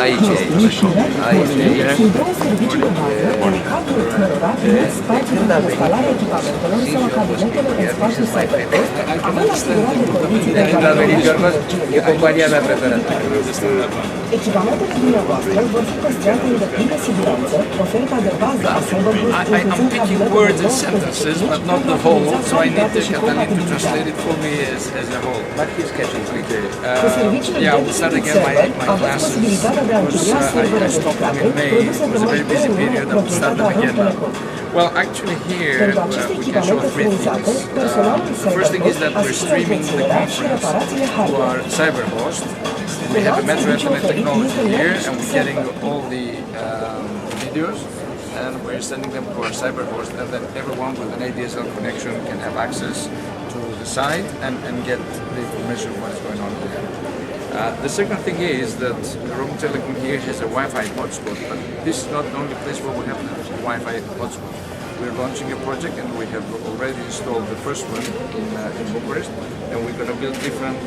Aici, aici, când a venit când a venit Iorgos, e compania mea preferată. Echipamentele dumneavoastră vor fi păstrate în deplină de siguranță, oferta de bază a Cyberboost I'm picking words and sentences, but not the whole, so I need to translate it for me as a whole. But he's catching quickly. Yeah, we'll start again my classes. I stopped them in May. It was a very busy period. I will start them again now. Well, actually here we can show three things. The first thing is that we're streaming the conference to our CyberHost. We have a Metro Ethernet technology here, and we're getting all the videos, and we're sending them to our CyberHost, and then everyone with an ADSL connection can have access to the site and get the information of what is going on there. The second thing is that Rome Telecom here has a Wi-Fi hotspot, but this is not the only place where we have the Wi-Fi hotspot. We're launching a project, and we have already installed the first one in Bucharest, and we're going to build different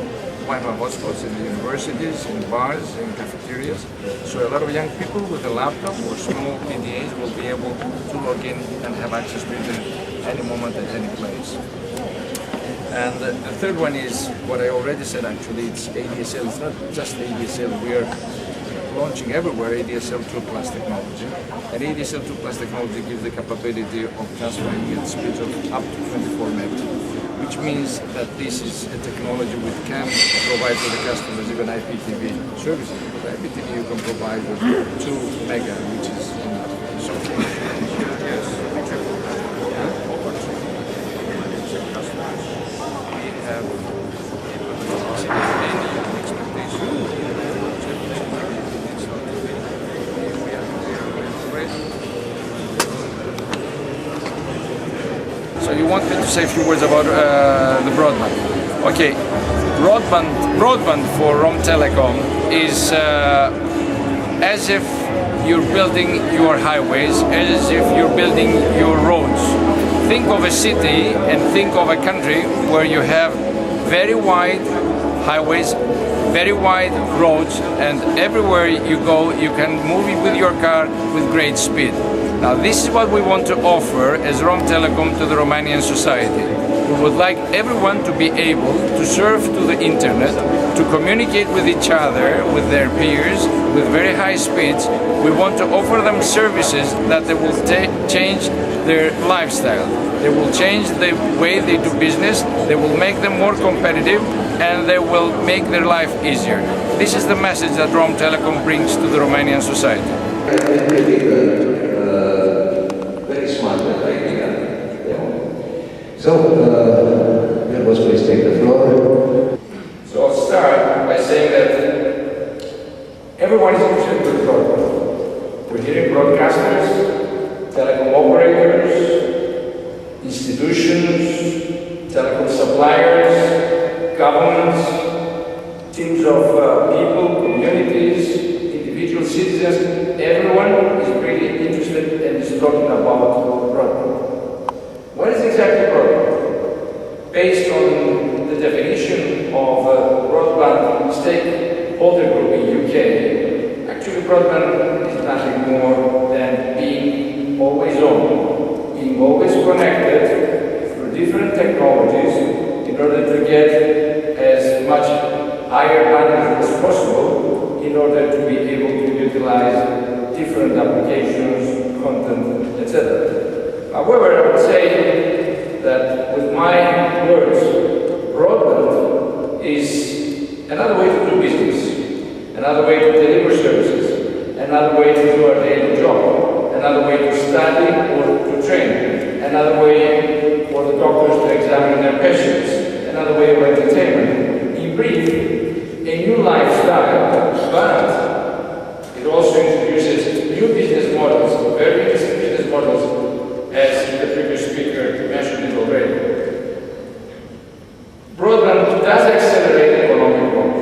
Wi-Fi hotspots in the universities, in bars, in cafeterias. So a lot of young people with a laptop or small PDAs will be able to log in and have access to it at any moment, at any place. And the third one is what I already said actually, it's ADSL. It's not just ADSL. We are launching everywhere ADSL 2+ technology. And ADSL 2+ technology gives the capability of transferring at speeds of up to 24 meg, which means that this is a technology which can provide to the customers even IPTV services. With IPTV you can provide with 2 mega, which is enough. So, yes. So you want me to say a few words about the broadband? Okay, broadband for Rome Telecom is as if you're building your highways, as if you're building your roads. Think of a city and think of a country where you have very wide highways, very wide roads, and everywhere you go you can move with your car with great speed. Now this is what we want to offer as Rome Telecom to the Romanian society. We would like everyone to be able to surf to the internet, to communicate with each other, with their peers, with very high speeds. We want to offer them services that they will change their lifestyle. They will change the way they do business, they will make them more competitive, and they will make their life easier. This is the message that Rome Telecom brings to the Romanian society. Very smart idea. So, Yorgos, please take the floor. So I'll start by saying that everyone is interested in broadband. We're hearing broadcasters, telecom operators, institutions, telecom suppliers, governments, teams of people, communities, individual citizens. Everyone is really interested and is talking about broadband. What is exactly broadband? Based on the definition of broadband stakeholder group in UK, actually broadband is nothing more than being always on, being always connected through different technologies in order to get as much higher bandwidth as possible in order to be able to utilize different applications, content, etc. However, I would say that with my words, broadband is another way to do business, another way to deliver services, another way to do our daily job, another way to study or to train, another way for the doctors to examine their patients, another way of entertainment. In brief, a new lifestyle, but it also introduces new business models, very interesting business models, as the previous speaker mentioned it already. Broadband does accelerate economic growth,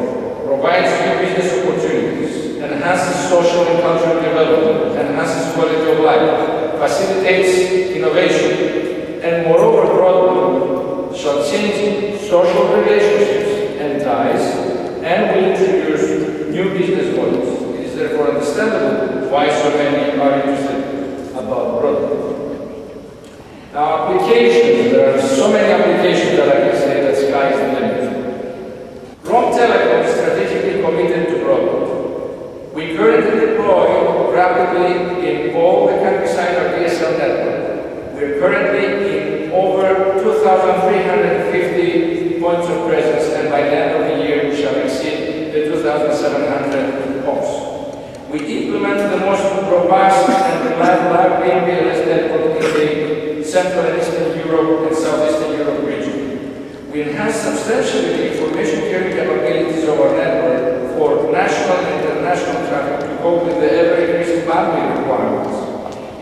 provides new business opportunities, enhances social and cultural development, enhances quality of life, facilitates innovation, and moreover, broadband shall change social relationships and ties, and will introduce new business models. It is therefore understandable why so many are interested about broadband. Now, applications, there are so many applications that I can say that sky is the limit. Rome Telecom is strategically committed to broadband. We currently deploy rapidly in all the countryside of DSL network. We're currently in over 2,350 points of presence, and by the end of the year we shall exceed the 2,700 homes. We implement the most robust and reliable MPLS network in the Central and Eastern Europe and Southeastern Europe region. We enhance substantially the information carrying capabilities of our network for national and international traffic to cope with the ever-increasing bandwidth requirements.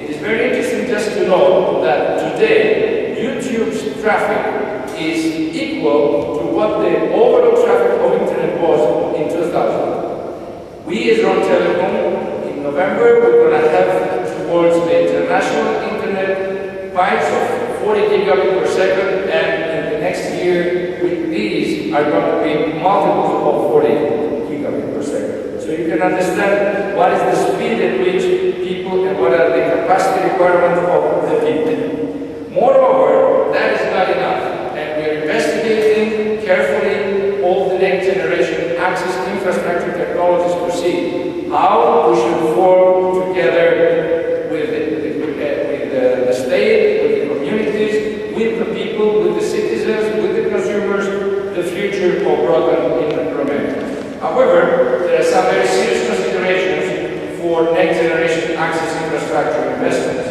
It is very interesting just to know that today YouTube's traffic is equal to what the overall traffic of internet was in 2000. We as Rome Telecom, in November, we're going to have towards the international internet pipes of 40 gigabit per second, and in the next year, these are going to be multiples of 40 gigabit per second. So you can understand what is the speed at which people and what are the capacity requirements of the people. Moreover, that is not enough, and we are investigating carefully all the next generation access infrastructure technologies to see how we should form together with the state, with the communities, with the people, with the citizens, with the consumers, the future of broadband in Romania. However, there are some very serious considerations for next generation access infrastructure investments.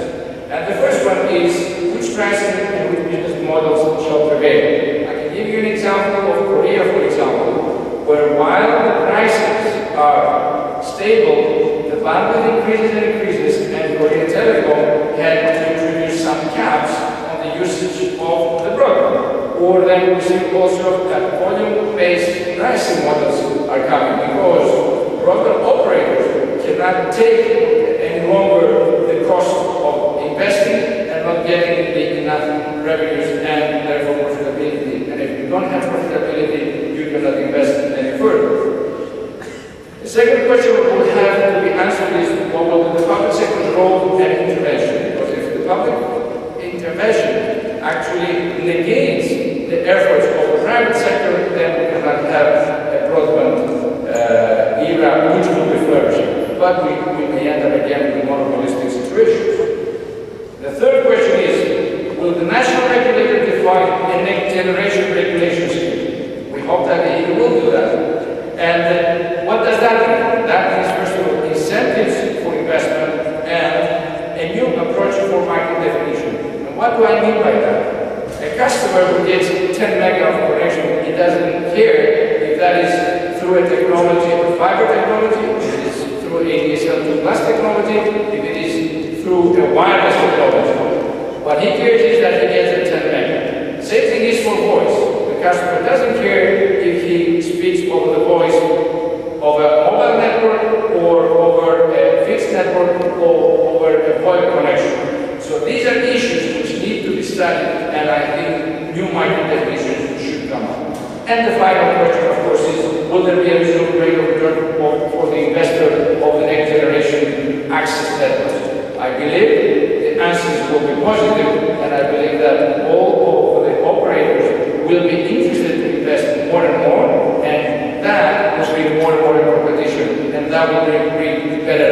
And the first one is which pricing and which business models shall prevail. I can give you an example of Korea, for example, where while the prices are stable, the bandwidth increases and increases, and Korea Telecom had to introduce some caps on the usage of the broadband. Or then we see also that volume-based pricing models are coming because broadband operators cannot take any longer the cost of investing and not getting enough revenues and therefore profitability. And if you don't have profitability, you cannot invest any further. The second question we will have to be answered is what will be the public sector's role and intervention? Because if the public intervention actually negates the efforts of the private sector, then we cannot have a broadband era which will be flourishing. But we may end up again with monopolistic situations. The third question is, will the national regulator define a next generation regulation scheme? We hope that he will do that. And what does that mean? That means, first of all, incentives for investment and a new approach for market definition. And what do I mean by that? A customer who gets 10 mega of connection, he doesn't care if that is through a technology, a fiber technology, if it is through ADSL2+ technology, if it is through a wireless technology. What he cares is that he gets a 10 mega. Same thing is for voice. The customer doesn't care if he speaks over the voice of a mobile network or over a fixed network or over a VoIP connection. So these are issues which need to be studied, and I think new market definitions should come up. And the final question, of course, is will there be a reasonable rate of return for the investor of the next generation access networks? I believe the answers will be positive, and I believe that all of the operators will be interested to invest more and more, and that will bring more and more competition, and that will bring better